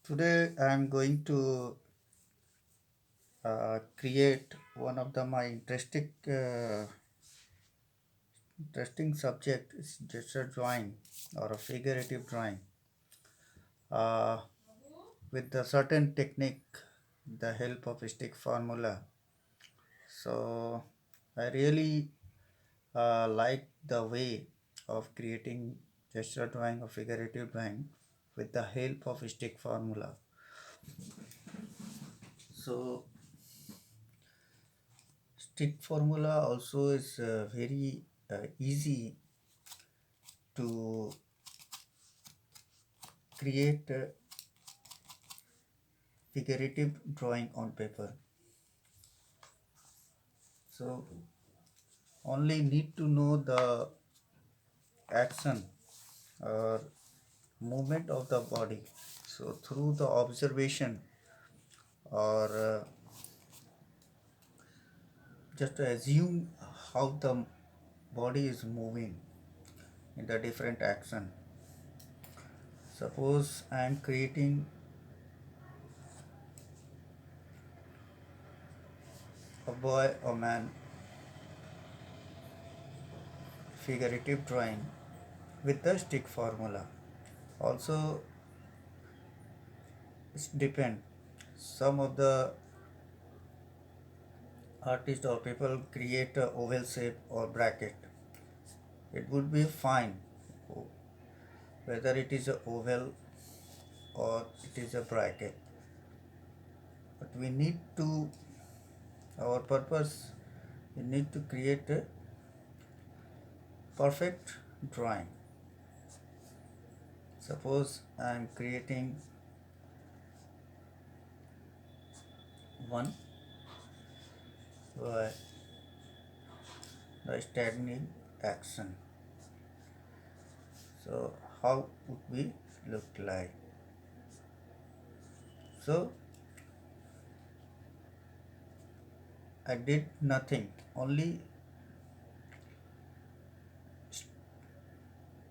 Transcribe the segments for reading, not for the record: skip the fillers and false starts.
Today I am going to create one of my interesting subject is gesture drawing or a figurative drawing uh, with a certain technique, the help of stick formula. So I really like the way of creating gesture drawing or figurative drawing with the help of stick formula. So stick formula also is very easy to create a figurative drawing on paper. So only need to know the action or movement of the body. So through the observation or just assume how the body is moving in the different action. Suppose I am creating a boy or man figurative drawing with the stick formula. Also it depend. Some of the artists or people create a oval shape or bracket. It would be fine whether it is a oval or it is a bracket. But we need to, our purpose, we need to create a perfect drawing. Suppose I am creating one by the standing action. So how would we look like? So I did nothing, only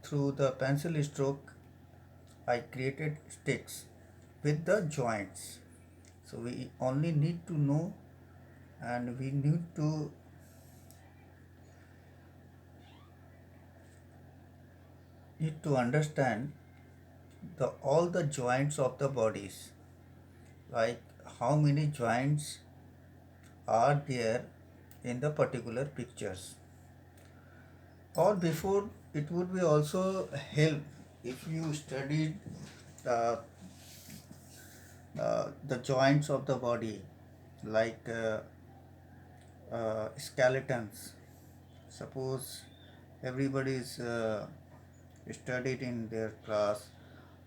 through the pencil stroke I created sticks with the joints. So we only need to know and we need to understand the all the joints of the bodies, like how many joints are there in the particular pictures. Or before, it would be also help if you studied uh, the joints of the body, like skeletons. Suppose everybody is studied in their class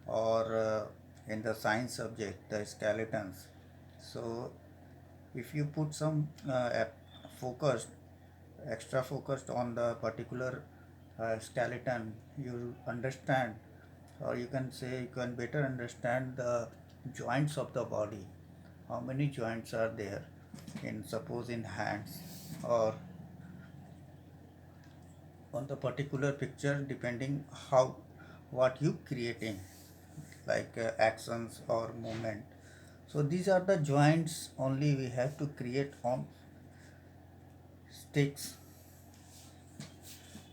or in the science subject, the skeletons. So if you put some focused, extra focused on the particular skeleton, you understand, or you can say you can better understand the joints of the body. How many joints are there in, suppose, in hands or on the particular picture, depending how what you creating, like actions or movement. So these are the joints only we have to create on sticks.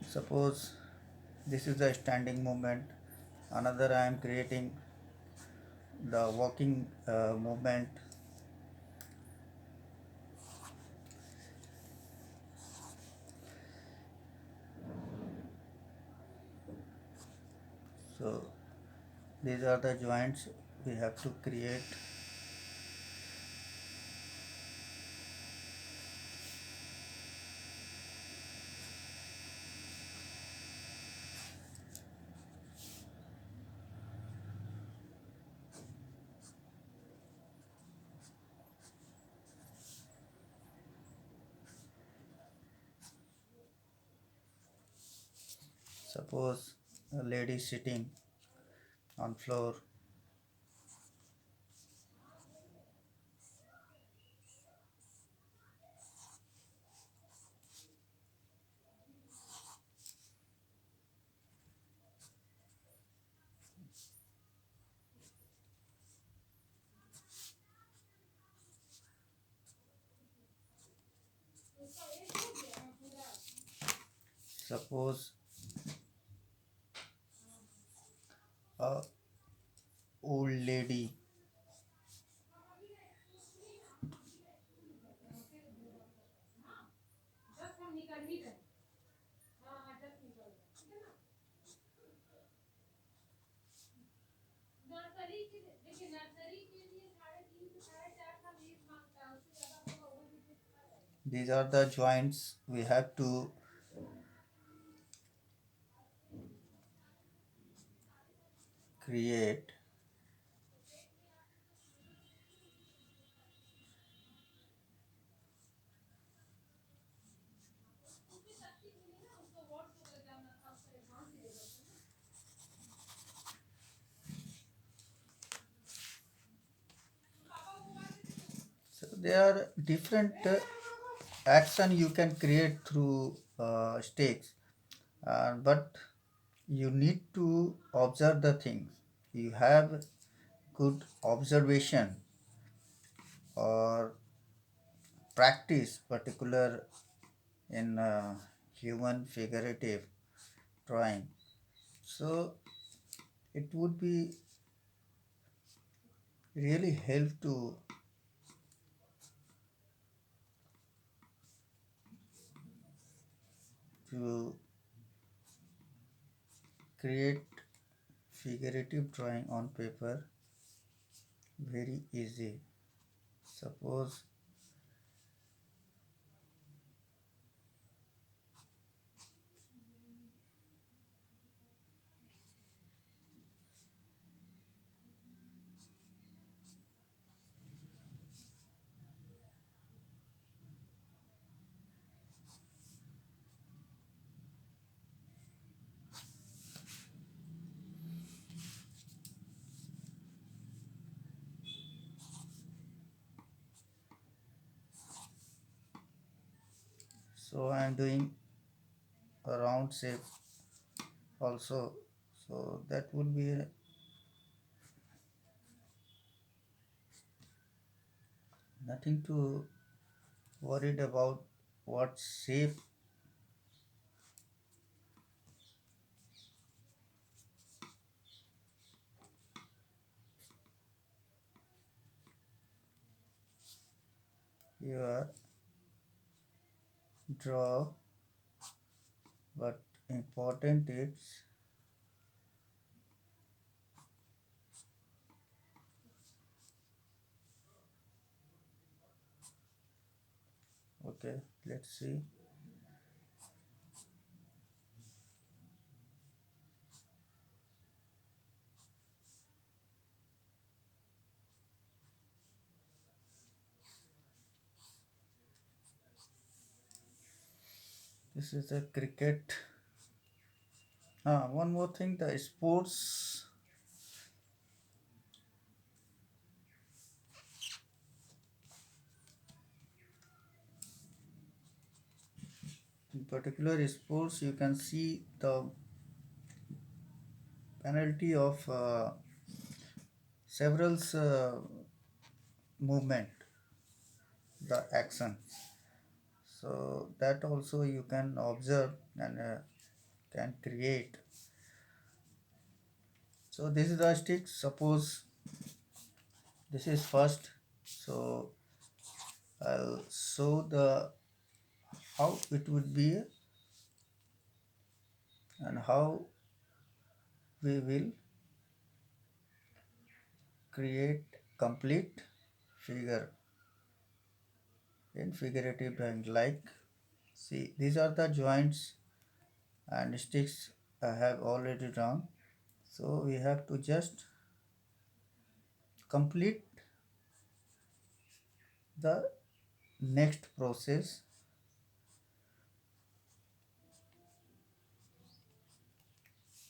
Suppose this is the standing movement, another I am creating the walking movement. So these are the joints we have to create. Suppose a lady sitting on floor. Suppose a old lady these are the joints we have to create. So there are different action you can create through stakes, but you need to observe the things. You have good observation or practice, particular in human figurative drawing. So it would be really help to create figurative drawing on paper very easy. Suppose so I am doing a round shape also, so that would be nothing to worried about what shape. You are draw, but important is okay. Let's see. This is a cricket. One more thing, the sports, in particular sports, you can see the penalty of several movement, the action. So that also you can observe and can create. So this is the stick. Suppose this is first. So I'll show the how it would be and how we will create complete figure in figurative drawing. Like, see, these are the joints and sticks I have already drawn. So we have to just complete the next process.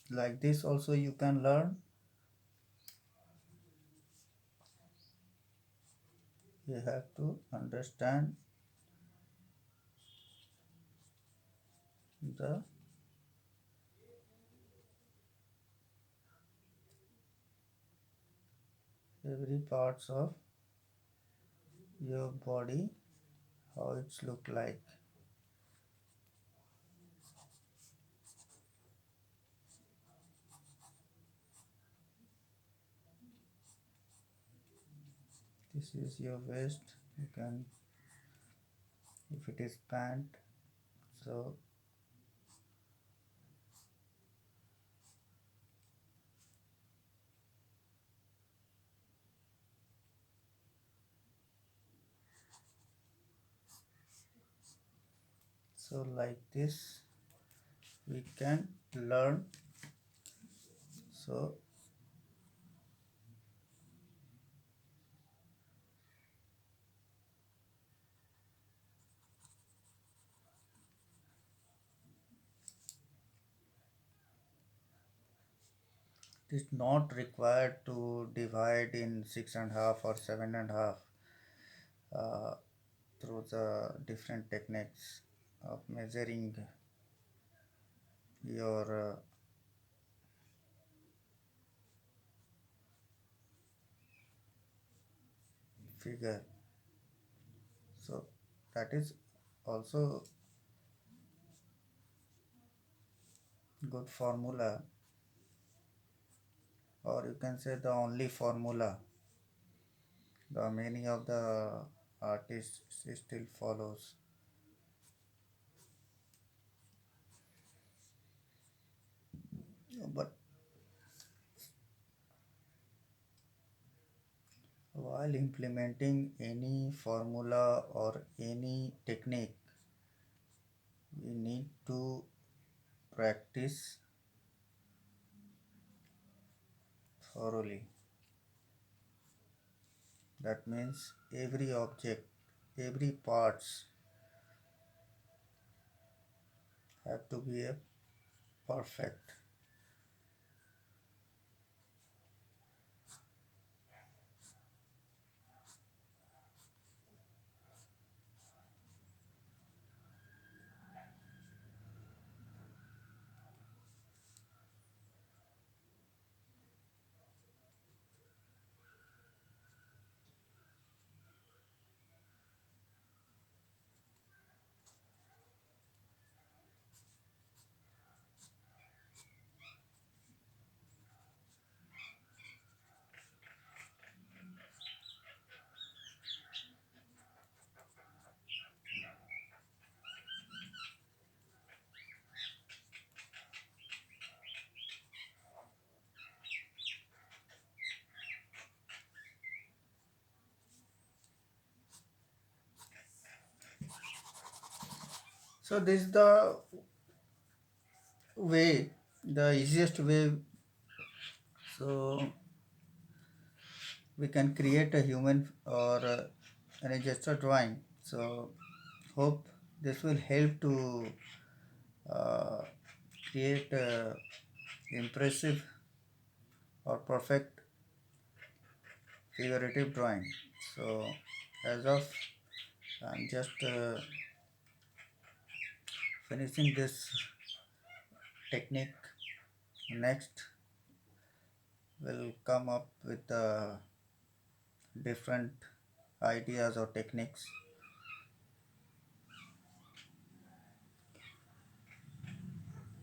Like this also you can learn. You have to understand the every parts of your body, how it's look like. This is your waist. You can, if it is pant, so like this we can learn. So it is not required to divide in 6.5 or 7.5 uh, through the different techniques of measuring your figure. So that is also good formula, or you can say the only formula the many of the artists still follows. But while implementing any formula or any technique, we need to practice thoroughly. That means every object, every parts have to be a perfect. So this is the way, the easiest way. So we can create a human or any gesture drawing. So hope this will help to uh, create impressive or perfect figurative drawing. So as of I'm just finishing this technique. Next we'll come up with different ideas or techniques